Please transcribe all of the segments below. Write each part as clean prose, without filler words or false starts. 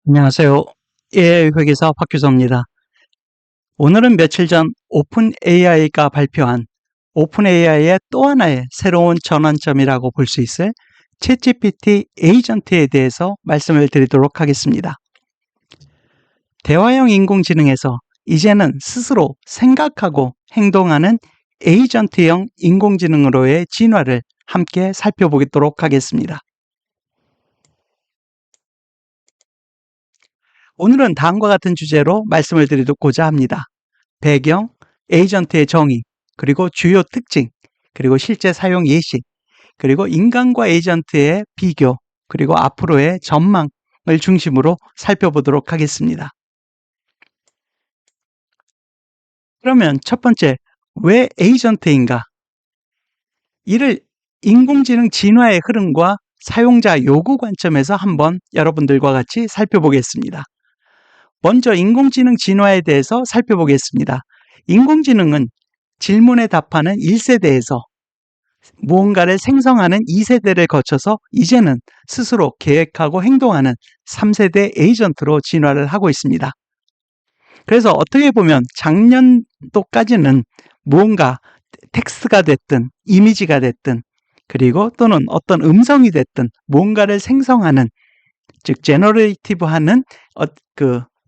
안녕하세요. AI 회계사 박규서입니다. 오늘은 며칠 전 오픈 AI가 발표한 오픈 AI의 또 하나의 새로운 전환점이라고 볼 수 있을 챗GPT 에이전트에 대해서 말씀을 드리도록 하겠습니다. 대화형 인공지능에서 이제는 스스로 생각하고 행동하는 에이전트형 인공지능으로의 진화를 함께 살펴보도록 하겠습니다. 오늘은 다음과 같은 주제로 말씀을 드리고자 합니다. 배경, 에이전트의 정의, 그리고 주요 특징, 그리고 실제 사용 예시, 그리고 인간과 에이전트의 비교, 그리고 앞으로의 전망을 중심으로 살펴보도록 하겠습니다. 그러면 첫 번째, 왜 에이전트인가? 이를 인공지능 진화의 흐름과 사용자 요구 관점에서 한번 여러분들과 같이 살펴보겠습니다. 먼저 인공지능 진화에 대해서 살펴보겠습니다. 인공지능은 질문에 답하는 1세대에서 무언가를 생성하는 2세대를 거쳐서 이제는 스스로 계획하고 행동하는 3세대 에이전트로 진화를 하고 있습니다. 그래서 어떻게 보면 작년도까지는 무언가 텍스트가 됐든 이미지가 됐든 그리고 또는 어떤 음성이 됐든 무언가를 생성하는 즉 제너레이티브하는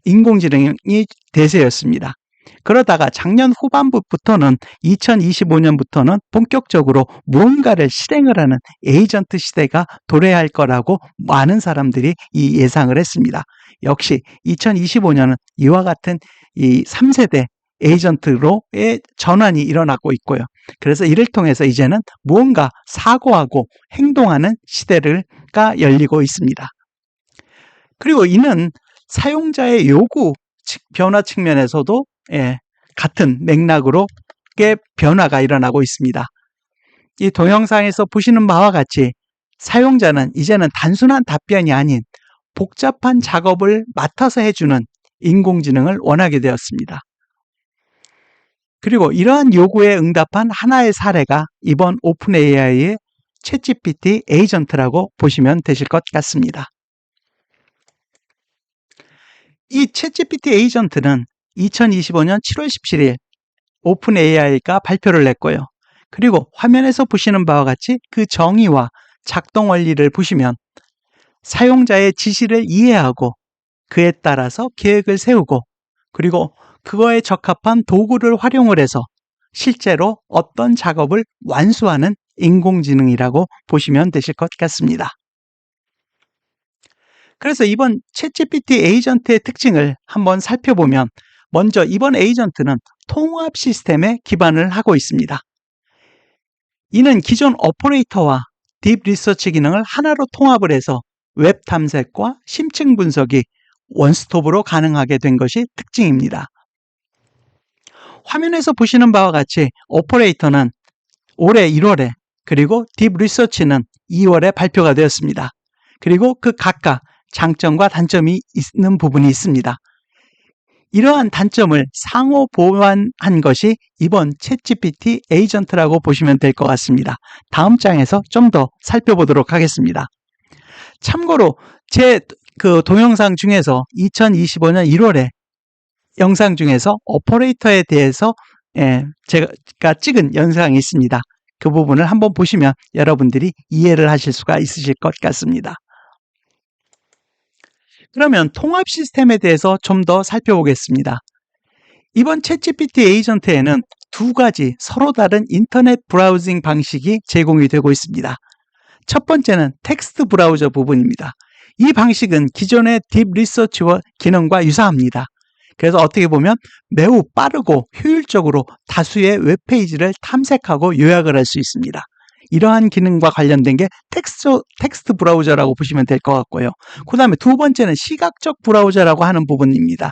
인공지능이 대세였습니다. 그러다가 작년 후반부부터는 2025년부터는 본격적으로 무언가를 실행을 하는 에이전트 시대가 도래할 거라고 많은 사람들이 이 예상을 했습니다. 역시 2025년은 이와 같은 이 3세대 에이전트로의 전환이 일어나고 있고요. 그래서 이를 통해서 이제는 무언가 사고하고 행동하는 시대가 열리고 있습니다. 그리고 이는 사용자의 요구 변화 측면에서도 같은 맥락으로 변화가 일어나고 있습니다. 이 동영상에서 보시는 바와 같이 사용자는 이제는 단순한 답변이 아닌 복잡한 작업을 맡아서 해주는 인공지능을 원하게 되었습니다. 그리고 이러한 요구에 응답한 하나의 사례가 이번 오픈 AI의 챗GPT 에이전트라고 보시면 되실 것 같습니다. 이 챗GPT 에이전트는 2025년 7월 17일 오픈 AI가 발표를 냈고요. 그리고 화면에서 보시는 바와 같이 그 정의와 작동 원리를 보시면 사용자의 지시를 이해하고 그에 따라서 계획을 세우고 그리고 그거에 적합한 도구를 활용을 해서 실제로 어떤 작업을 완수하는 인공지능이라고 보시면 되실 것 같습니다. 그래서 이번 챗GPT 에이전트의 특징을 한번 살펴보면 먼저 이번 에이전트는 통합 시스템에 기반을 하고 있습니다. 이는 기존 오퍼레이터와 딥 리서치 기능을 하나로 통합을 해서 웹 탐색과 심층 분석이 원스톱으로 가능하게 된 것이 특징입니다. 화면에서 보시는 바와 같이 오퍼레이터는 올해 1월에 그리고 딥 리서치는 2월에 발표가 되었습니다. 그리고 그 각각 장점과 단점이 있는 부분이 있습니다. 이러한 단점을 상호 보완한 것이 이번 챗GPT 에이전트라고 보시면 될 것 같습니다. 다음 장에서 좀 더 살펴보도록 하겠습니다. 참고로 제 동영상 중에서 2025년 1월에 영상 중에서 오퍼레이터에 대해서 제가 찍은 영상이 있습니다. 그 부분을 한번 보시면 여러분들이 이해를 하실 수가 있으실 것 같습니다. 그러면 통합 시스템에 대해서 좀 더 살펴보겠습니다. 이번 챗GPT 에이전트에는 두 가지 서로 다른 인터넷 브라우징 방식이 제공이 되고 있습니다. 첫 번째는 텍스트 브라우저 부분입니다. 이 방식은 기존의 딥 리서치 기능과 유사합니다. 그래서 어떻게 보면 매우 빠르고 효율적으로 다수의 웹페이지를 탐색하고 요약을 할 수 있습니다. 이러한 기능과 관련된 게 텍스트 브라우저라고 보시면 될 것 같고요. 그 다음에 두 번째는 시각적 브라우저라고 하는 부분입니다.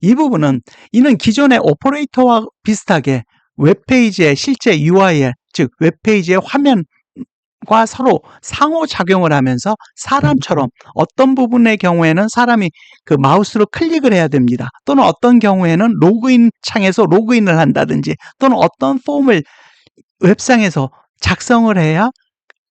이 부분은 이는 기존의 오퍼레이터와 비슷하게 웹페이지의 실제 UI에 즉 웹페이지의 화면과 서로 상호작용을 하면서 사람처럼 어떤 부분의 경우에는 사람이 그 마우스로 클릭을 해야 됩니다. 또는 어떤 경우에는 로그인 창에서 로그인을 한다든지 또는 어떤 폼을 웹상에서 작성을 해야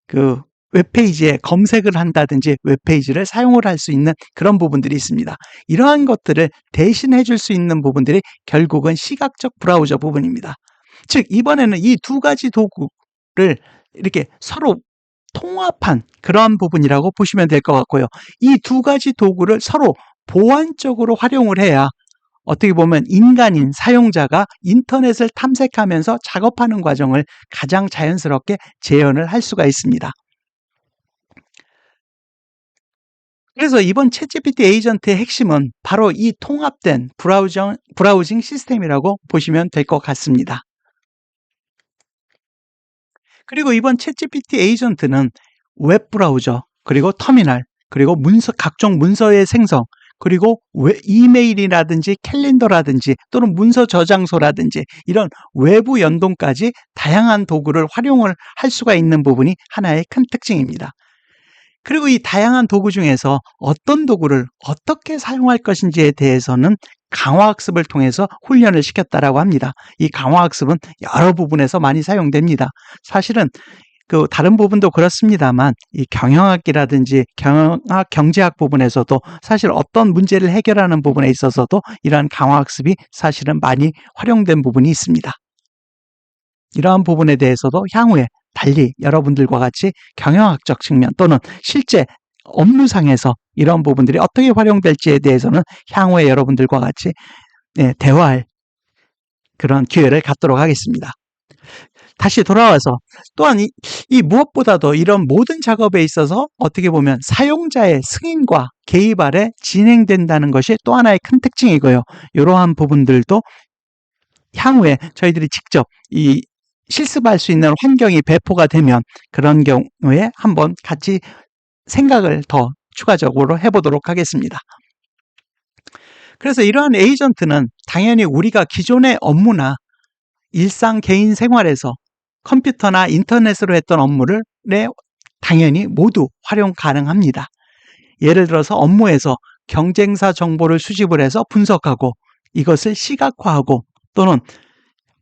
그 웹페이지에 검색을 한다든지 웹페이지를 사용을 할 수 있는 그런 부분들이 있습니다. 이러한 것들을 대신해 줄 수 있는 부분들이 결국은 시각적 브라우저 부분입니다. 즉 이번에는 이 두 가지 도구를 이렇게 서로 통합한 그러한 부분이라고 보시면 될 것 같고요. 이 두 가지 도구를 서로 보완적으로 활용을 해야 어떻게 보면 인간인 사용자가 인터넷을 탐색하면서 작업하는 과정을 가장 자연스럽게 재현을 할 수가 있습니다. 그래서 이번 챗GPT 에이전트의 핵심은 바로 이 통합된 브라우징 시스템이라고 보시면 될 것 같습니다. 그리고 이번 챗GPT 에이전트는 웹 브라우저, 그리고 터미널, 그리고 각종 문서의 생성, 그리고 이메일이라든지 캘린더라든지 또는 문서 저장소라든지 이런 외부 연동까지 다양한 도구를 활용을 할 수가 있는 부분이 하나의 큰 특징입니다. 그리고 이 다양한 도구 중에서 어떤 도구를 어떻게 사용할 것인지에 대해서는 강화학습을 통해서 훈련을 시켰다라고 합니다. 이 강화학습은 여러 부분에서 많이 사용됩니다. 사실은 그 다른 부분도 그렇습니다만 이 경영학이라든지 경영학 경제학 부분에서도 사실 어떤 문제를 해결하는 부분에 있어서도 이러한 강화학습이 사실은 많이 활용된 부분이 있습니다. 이러한 부분에 대해서도 향후에 달리 여러분들과 같이 경영학적 측면 또는 실제 업무상에서 이런 부분들이 어떻게 활용될지에 대해서는 향후에 여러분들과 같이 대화할 그런 기회를 갖도록 하겠습니다. 다시 돌아와서 또한 이 무엇보다도 이런 모든 작업에 있어서 어떻게 보면 사용자의 승인과 개입 아래 진행된다는 것이 또 하나의 큰 특징이고요. 이러한 부분들도 향후에 저희들이 직접 이 실습할 수 있는 환경이 배포가 되면 그런 경우에 한번 같이 생각을 더 추가적으로 해보도록 하겠습니다. 그래서 이러한 에이전트는 당연히 우리가 기존의 업무나 일상 개인 생활에서 컴퓨터나 인터넷으로 했던 업무를 당연히 모두 활용 가능합니다. 예를 들어서 업무에서 경쟁사 정보를 수집을 해서 분석하고 이것을 시각화하고 또는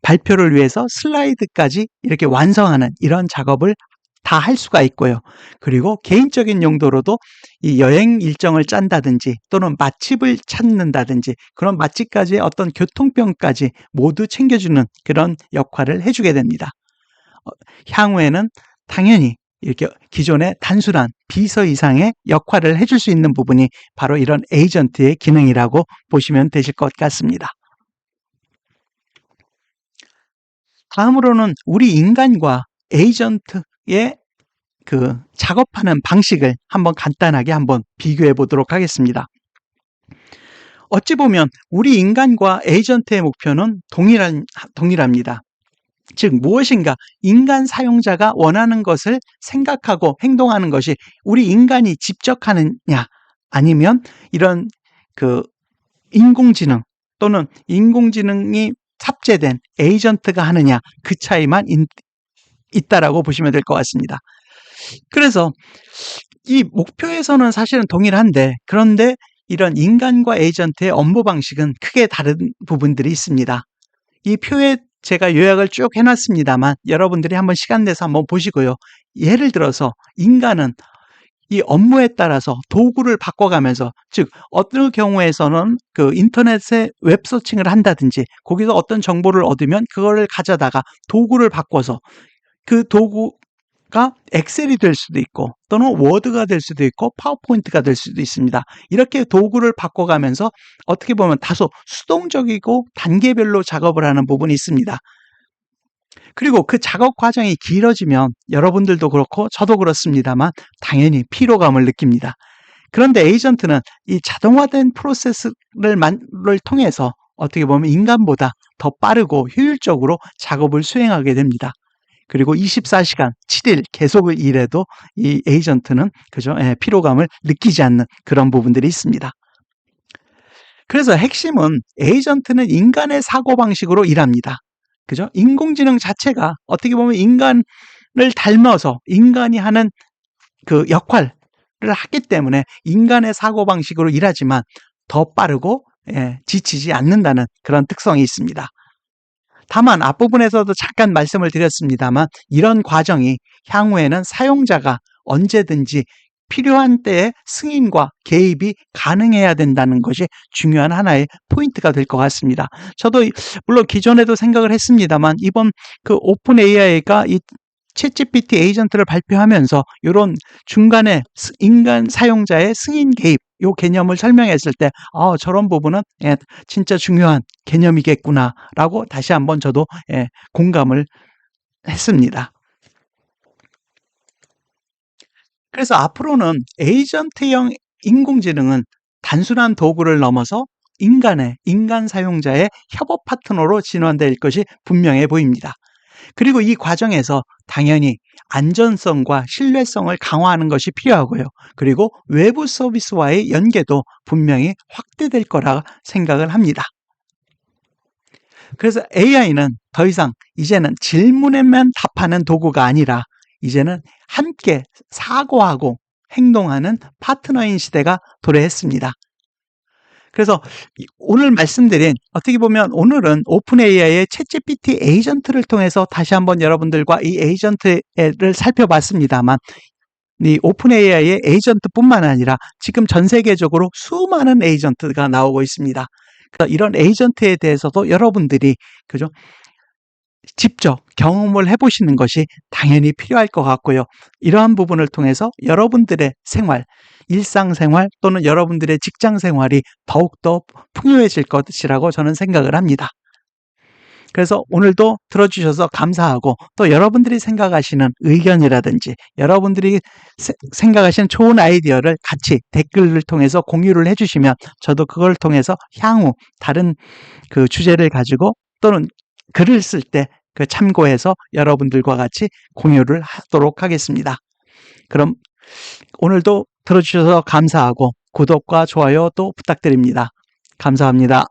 발표를 위해서 슬라이드까지 이렇게 완성하는 이런 작업을 다 할 수가 있고요. 그리고 개인적인 용도로도 이 여행 일정을 짠다든지 또는 맛집을 찾는다든지 그런 맛집까지의 어떤 교통편까지 모두 챙겨주는 그런 역할을 해주게 됩니다. 향후에는 당연히 이렇게 기존의 단순한 비서 이상의 역할을 해줄 수 있는 부분이 바로 이런 에이전트의 기능이라고 보시면 되실 것 같습니다. 다음으로는 우리 인간과 에이전트의 그 작업하는 방식을 한번 간단하게 한번 비교해 보도록 하겠습니다. 어찌 보면 우리 인간과 에이전트의 목표는 동일합니다. 즉 무엇인가 인간 사용자가 원하는 것을 생각하고 행동하는 것이 우리 인간이 직접 하느냐 아니면 이런 그 인공지능 또는 인공지능이 탑재된 에이전트가 하느냐 그 차이만 있다라고 보시면 될 것 같습니다. 그래서 이 목표에서는 사실은 동일한데 그런데 이런 인간과 에이전트의 업무 방식은 크게 다른 부분들이 있습니다. 이 표에 제가 요약을 쭉 해놨습니다만 여러분들이 한번 시간 내서 한번 보시고요. 예를 들어서 인간은 이 업무에 따라서 도구를 바꿔가면서 즉 어떤 경우에서는 그 인터넷에 웹서칭을 한다든지 거기서 어떤 정보를 얻으면 그거를 가져다가 도구를 바꿔서 그 도구가 엑셀이 될 수도 있고 또는 워드가 될 수도 있고 파워포인트가 될 수도 있습니다. 이렇게 도구를 바꿔가면서 어떻게 보면 다소 수동적이고 단계별로 작업을 하는 부분이 있습니다. 그리고 그 작업 과정이 길어지면 여러분들도 그렇고 저도 그렇습니다만 당연히 피로감을 느낍니다. 그런데 에이전트는 이 자동화된 프로세스를 통해서 어떻게 보면 인간보다 더 빠르고 효율적으로 작업을 수행하게 됩니다. 그리고 24시간 7일 계속 일해도 이 에이전트는 피로감을 느끼지 않는 그런 부분들이 있습니다. 그래서 핵심은 에이전트는 인간의 사고방식으로 일합니다. 그죠? 인공지능 자체가 어떻게 보면 인간을 닮아서 인간이 하는 그 역할을 하기 때문에 인간의 사고방식으로 일하지만 더 빠르고 지치지 않는다는 그런 특성이 있습니다. 다만 앞부분에서도 잠깐 말씀을 드렸습니다만 이런 과정이 향후에는 사용자가 언제든지 필요한 때에 승인과 개입이 가능해야 된다는 것이 중요한 하나의 포인트가 될 것 같습니다. 저도 물론 기존에도 생각을 했습니다만 이번 그 오픈 AI가 이 챗GPT 에이전트를 발표하면서 이런 중간에 인간 사용자의 승인 개입 요 개념을 설명했을 때 저런 부분은 진짜 중요한 개념이겠구나라고 다시 한번 저도 공감을 했습니다. 그래서 앞으로는 에이전트형 인공지능은 단순한 도구를 넘어서 인간 사용자의 협업 파트너로 진화될 것이 분명해 보입니다. 그리고 이 과정에서 당연히 안전성과 신뢰성을 강화하는 것이 필요하고요. 그리고 외부 서비스와의 연계도 분명히 확대될 거라 생각을 합니다. 그래서 AI는 더 이상 이제는 질문에만 답하는 도구가 아니라 이제는 함께 사고하고 행동하는 파트너인 시대가 도래했습니다. 그래서 오늘 말씀드린 어떻게 보면 오늘은 오픈 AI의 챗GPT 에이전트를 통해서 다시 한번 여러분들과 이 에이전트를 살펴봤습니다만 이 오픈 AI의 에이전트뿐만 아니라 지금 전 세계적으로 수많은 에이전트가 나오고 있습니다. 그래서 이런 에이전트에 대해서도 여러분들이 그죠? 직접 경험을 해보시는 것이 당연히 필요할 것 같고요. 이러한 부분을 통해서 여러분들의 생활, 일상생활 또는 여러분들의 직장생활이 더욱더 풍요해질 것이라고 저는 생각을 합니다. 그래서 오늘도 들어주셔서 감사하고 또 여러분들이 생각하시는 의견이라든지 여러분들이 생각하시는 좋은 아이디어를 같이 댓글을 통해서 공유를 해주시면 저도 그걸 통해서 향후 다른 그 주제를 가지고 또는 글을 쓸 때 그 참고해서 여러분들과 같이 공유를 하도록 하겠습니다. 그럼 오늘도 들어주셔서 감사하고 구독과 좋아요 또 부탁드립니다. 감사합니다.